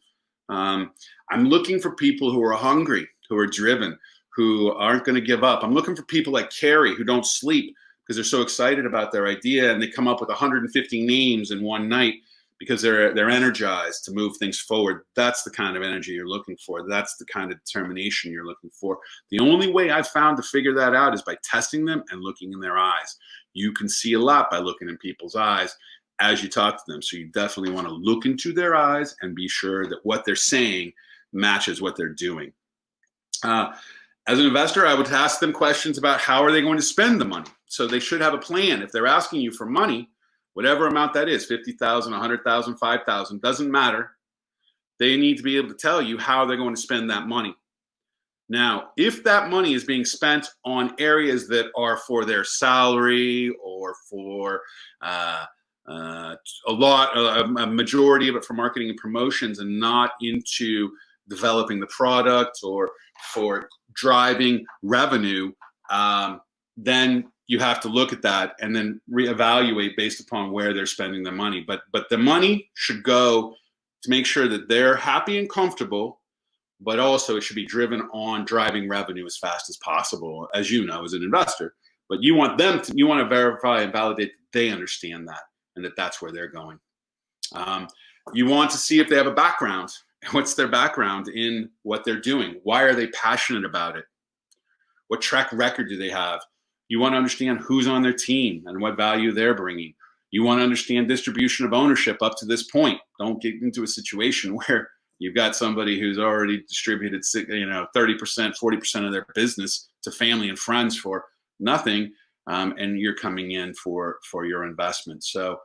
I'm looking for people who are hungry, who are driven, who aren't going to give up. I'm looking for people like Carrie who don't sleep because they're so excited about their idea and they come up with 150 names in one night because they're energized to move things forward. That's the kind of energy you're looking for. That's the kind of determination you're looking for. The only way I've found to figure that out is by testing them and looking in their eyes. You can see a lot by looking in people's eyes as you talk to them. So you definitely want to look into their eyes and be sure that what they're saying matches what they're doing. As an investor, I would ask them questions about how are they going to spend the money. So they should have a plan. If they're asking you for money, whatever amount that is, 50,000, 100,000, 5,000, doesn't matter. They need to be able to tell you how they're going to spend that money. Now, if that money is being spent on areas that are for their salary or for a majority of it for marketing and promotions and not into developing the product or for driving revenue, then you have to look at that and then reevaluate based upon where they're spending their money. But the money should go to make sure that they're happy and comfortable, but also it should be driven on driving revenue as fast as possible, as you know, as an investor. But you want to verify and validate that they understand that and that that's where they're going. You want to see if they have a background. What's their background in what they're doing? Why are they passionate about it? What track record do they have? You want to understand who's on their team and what value they're bringing. You want to understand distribution of ownership up to this point. Don't get into a situation where you've got somebody who's already distributed 30%, 40% of their business to family and friends for nothing, and you're coming in for your investment. So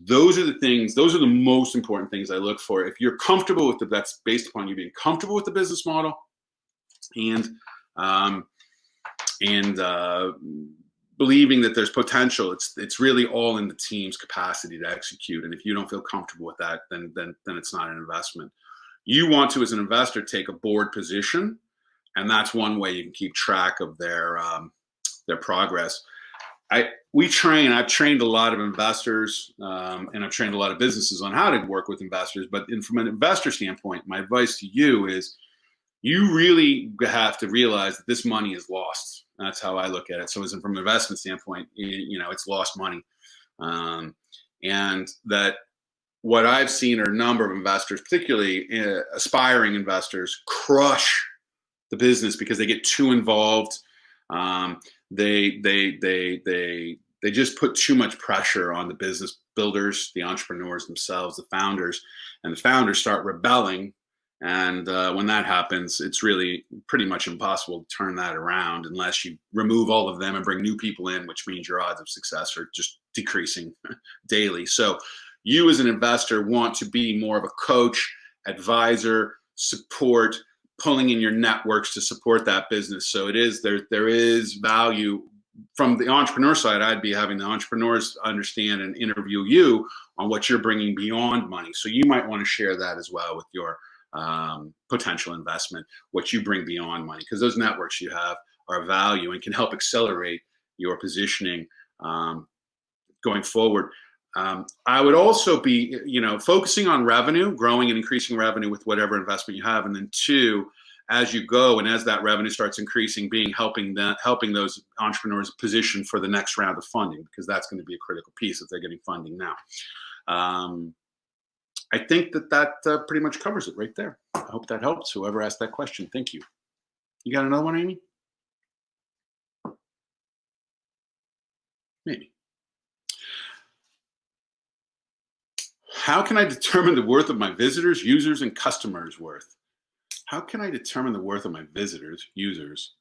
those are the things, those are the most important things I look for. If you're comfortable with that's based upon you being comfortable with the business model and believing that there's potential. It's really all in the team's capacity to execute. And if you don't feel comfortable with that, then it's not an investment. You want to, as an investor, take a board position, and that's one way you can keep track of their progress. I've trained a lot of investors, and I've trained a lot of businesses on how to work with investors. But from an investor standpoint, my advice to you is you really have to realize that this money is lost. That's how I look at it. So from an investment standpoint, it's lost money. And that what I've seen are a number of investors, particularly aspiring investors, crush the business because they get too involved. They just put too much pressure on the business builders, the entrepreneurs themselves, the founders, and the founders start rebelling. And when that happens, it's really pretty much impossible to turn that around unless you remove all of them and bring new people in, which means your odds of success are just decreasing daily. So you as an investor want to be more of a coach, advisor, support, pulling in your networks to support that business. So there is value from the entrepreneur side. I'd be having the entrepreneurs understand and interview you on what you're bringing beyond money. So you might want to share that as well with your potential investment, what you bring beyond money, because those networks you have are of value and can help accelerate your positioning going forward. I would also be, focusing on revenue, growing and increasing revenue with whatever investment you have. And then two, as you go and as that revenue starts increasing, helping those entrepreneurs position for the next round of funding, because that's going to be a critical piece if they're getting funding now. I think that pretty much covers it right there. I hope that helps. Whoever asked that question, thank you. You got another one, Amy? Maybe. How can I determine the worth of my visitors, users, and customers' worth? How can I determine the worth of my visitors, users,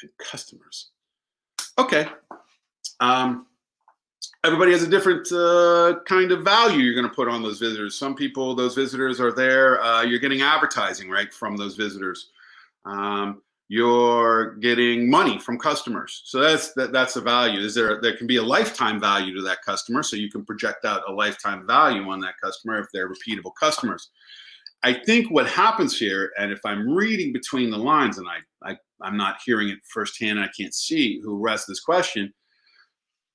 and customers? Okay. Everybody has a different kind of value you're going to put on those visitors. Some people, those visitors are there. You're getting advertising, right, from those visitors. You're getting money from customers. So that's a value. There can be a lifetime value to that customer, so you can project out a lifetime value on that customer if they're repeatable customers. I think what happens here, and if I'm reading between the lines and I'm not hearing it firsthand and I can't see who asked this question,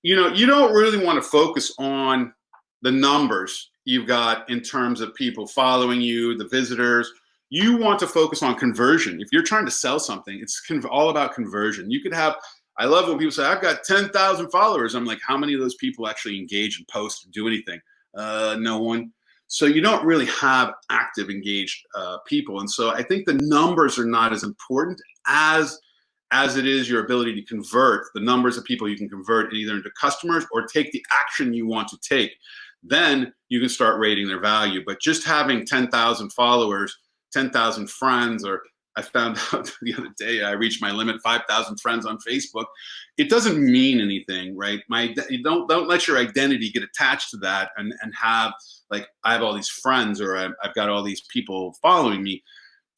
you don't really want to focus on the numbers you've got in terms of people following you, the visitors. You want to focus on conversion. If you're trying to sell something, it's all about conversion. You could have, I love when people say, I've got 10,000 followers. I'm like, how many of those people actually engage and post and do anything? No one. So you don't really have active, engaged people. And so I think the numbers are not as important as it is your ability to convert, the numbers of people you can convert either into customers or take the action you want to take. Then you can start rating their value. But just having 10,000 followers, 10,000 friends, or I found out the other day I reached my limit, 5,000 friends on Facebook. It doesn't mean anything, right? You don't let your identity get attached to that and have like, I have all these friends or I've got all these people following me.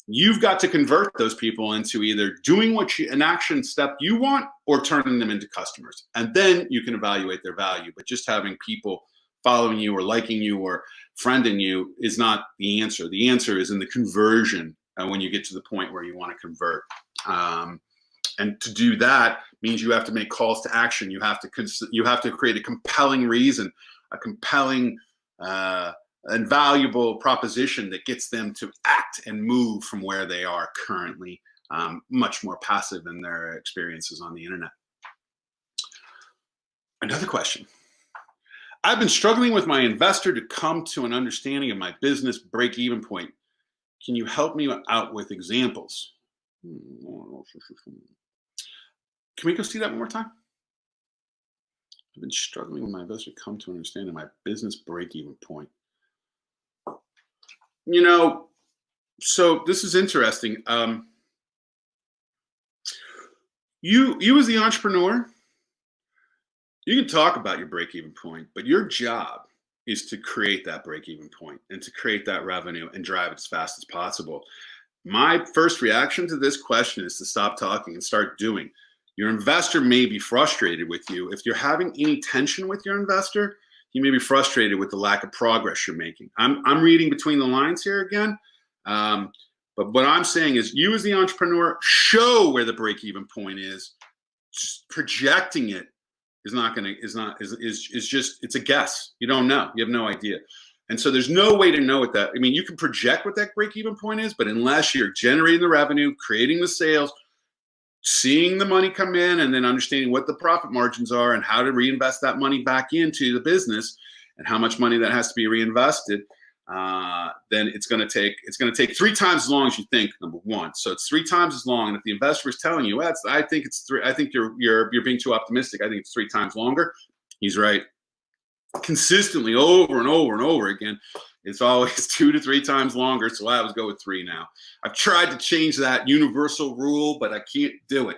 You've got to convert those people into either doing an action step you want or turning them into customers. And then you can evaluate their value. But just having people following you or liking you or friending you is not the answer. The answer is in the conversion when you get to the point where you want to convert. And to do that means you have to make calls to action. You have to create a compelling reason, a compelling and valuable proposition that gets them to act and move from where they are currently, much more passive in their experiences on the internet. Another question. I've been struggling with my investor to come to an understanding of my business break-even point. Can you help me out with examples? Can we go see that one more time? I've been struggling with my investor to come to an understanding of my business break-even point. So this is interesting. You as the entrepreneur, you can talk about your break-even point, but your job is to create that break-even point and to create that revenue and drive it as fast as possible. My first reaction to this question is to stop talking and start doing. Your investor may be frustrated with you. If you're having any tension with your investor, he may be frustrated with the lack of progress you're making. I'm reading between the lines here again. But what I'm saying is you as the entrepreneur, show where the break-even point is. Just projecting it it's a guess. You don't know. You have no idea. And so there's no way to know what that, you can project what that break-even point is, but unless you're generating the revenue, creating the sales, seeing the money come in, and then understanding what the profit margins are and how to reinvest that money back into the business, and how much money that has to be reinvested, then it's going to take 3 times as long as you think. Number one, so it's 3 times as long. And if the investor is telling you, well, I think it's 3, I think you're being too optimistic. I think it's 3 times longer. He's right. Consistently, over and over and over again, it's always 2 to 3 times longer. So I always go with 3 now. I've tried to change that universal rule, but I can't do it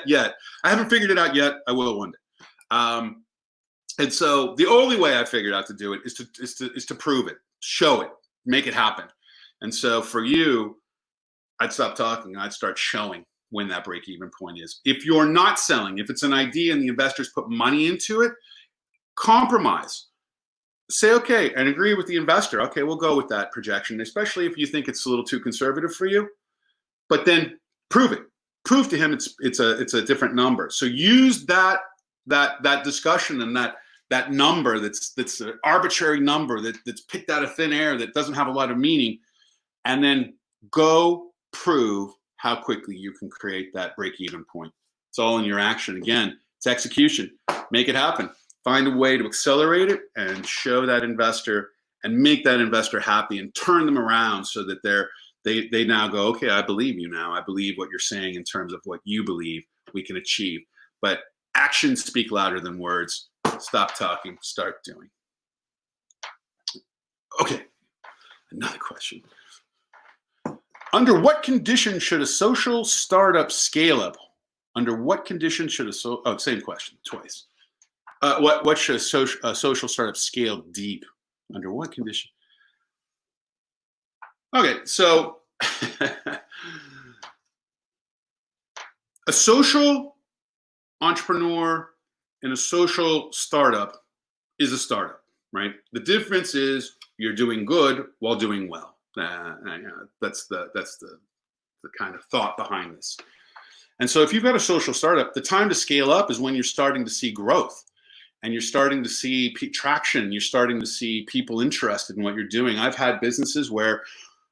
yet. I haven't figured it out yet. I will one day. And so the only way I figured out to do it is to prove it, show it, make it happen. And so for you, I'd stop talking. I'd start showing when that break-even point is. If you're not selling, if it's an idea and the investors put money into it, compromise. Say, okay, and agree with the investor. Okay, we'll go with that projection, especially if you think it's a little too conservative for you. But then prove it. Prove to him it's a different number. So use that discussion and that number that's an arbitrary number that's picked out of thin air that doesn't have a lot of meaning, and then go prove how quickly you can create that break-even point. It's all in your action. Again, it's execution. Make it happen. Find a way to accelerate it and show that investor and make that investor happy and turn them around so that they now go, okay, I believe you now. I believe what you're saying in terms of what you believe we can achieve. But actions speak louder than words. Stop talking, start doing. Okay, another question. Under what conditions should a social startup scale up? Under what conditions should same question twice. What should a social startup scale deep? Under what condition? Okay, so a social entrepreneur in a social startup is a startup, right? The difference is you're doing good while doing well. That's the kind of thought behind this. And so if you've got a social startup, the time to scale up is when you're starting to see growth and you're starting to see traction. You're starting to see people interested in what you're doing. I've had businesses where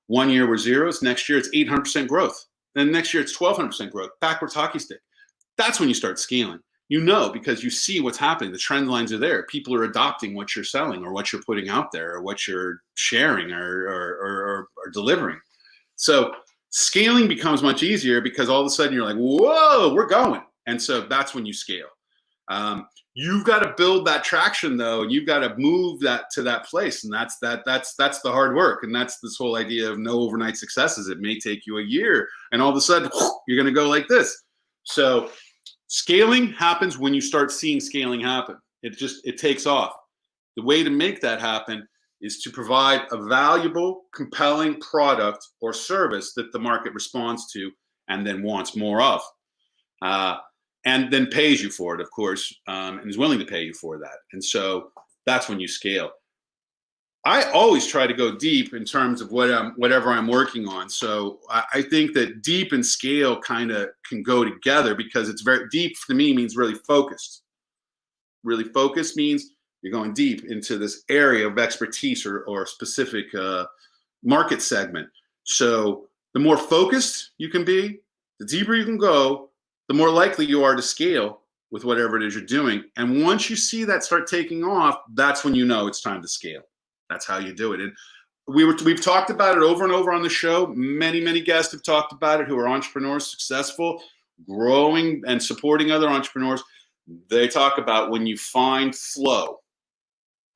one year were zeros, next year it's 800% growth. Then next year it's 1200% growth, backwards hockey stick. That's when you start scaling. You know, because you see what's happening. The trend lines are there. People are adopting what you're selling or what you're putting out there or what you're sharing or delivering. So scaling becomes much easier because all of a sudden you're like, whoa, we're going. And so that's when you scale. You've got to build that traction though, and you've got to move that to that place. And that's the hard work. And that's this whole idea of no overnight successes. It may take you a year and all of a sudden you're going to go like this. So scaling happens when you start seeing scaling happen. It takes off. The way to make that happen is to provide a valuable, compelling product or service that the market responds to and then wants more of. And then pays you for it, of course, and is willing to pay you for that. And so that's when you scale. I always try to go deep in terms of whatever I'm working on. So I think that deep and scale kind of can go together because it's very deep to me means really focused. Really focused means you're going deep into this area of expertise or specific market segment. So the more focused you can be, the deeper you can go, the more likely you are to scale with whatever it is you're doing. And once you see that start taking off, that's when you know it's time to scale. That's how you do it. And we've talked about it over and over on the show. Many guests have talked about it who are entrepreneurs, successful, growing and supporting other entrepreneurs. They talk about when you find flow.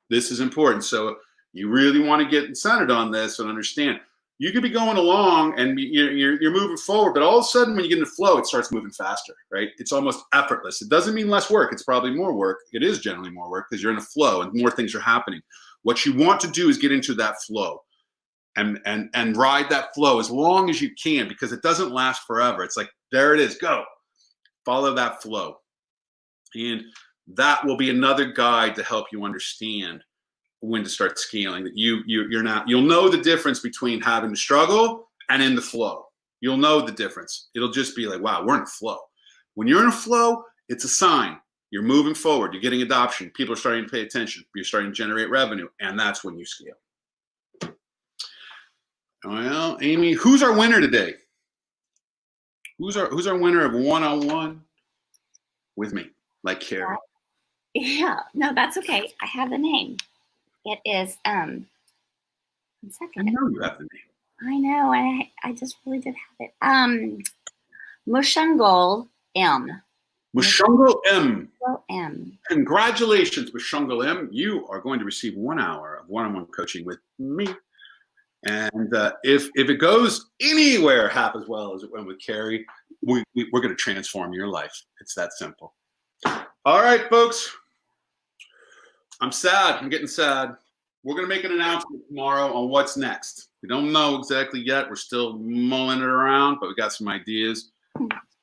This is important. So you really want to get centered on this and understand. You could be going along and you're moving forward, but all of a sudden when you get into flow, it starts moving faster, right? It's almost effortless. It doesn't mean less work. It's probably more work. It is generally more work because you're in a flow and more things are happening. What you want to do is get into that flow and ride that flow as long as you can because it doesn't last forever. It's like, there it is, go. Follow that flow. And that will be another guide to help you understand when to start scaling. That you'll know the difference between having to struggle and in the flow. You'll know the difference. It'll just be like, wow, we're in a flow. When you're in a flow, it's a sign. You're moving forward. You're getting adoption. People are starting to pay attention. You're starting to generate revenue, and that's when you scale. Well, Amy, who's our winner today? Who's our winner of one-on-one with me, like Carrie? Yeah, no, that's okay. I have the name. It is, 1 I second. know you have the name. I know, I just really did have it. Mushungol M. Mushungo M. M. Congratulations, Mushungo M. You are going to receive 1 hour of one-on-one coaching with me. And if it goes anywhere half as well as it went with Carrie, we're going to transform your life. It's that simple. All right, folks. I'm sad. I'm getting sad. We're going to make an announcement tomorrow on what's next. We don't know exactly yet. We're still mulling it around, but we got some ideas.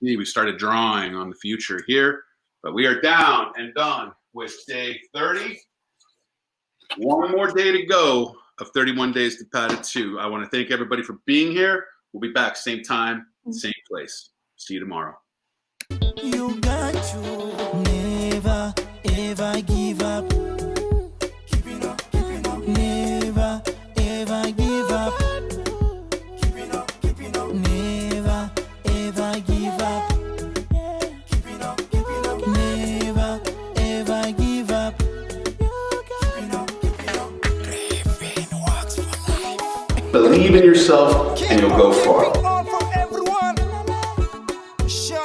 We started drawing on the future here, but we are down and done with day 30. One more day to go of 31 days to PADITU. I want to thank everybody for being here. We'll be back same time, same place. See you tomorrow. You got to never ever give up. Keep it up, keep it up. Never ever give up. Keep it up, keep it up. Never ever give up. Keep it up, keep it up. Never ever give up. Keep it up, keep it up. Raven walks for life. Believe in yourself and you'll go far. On for everyone. Share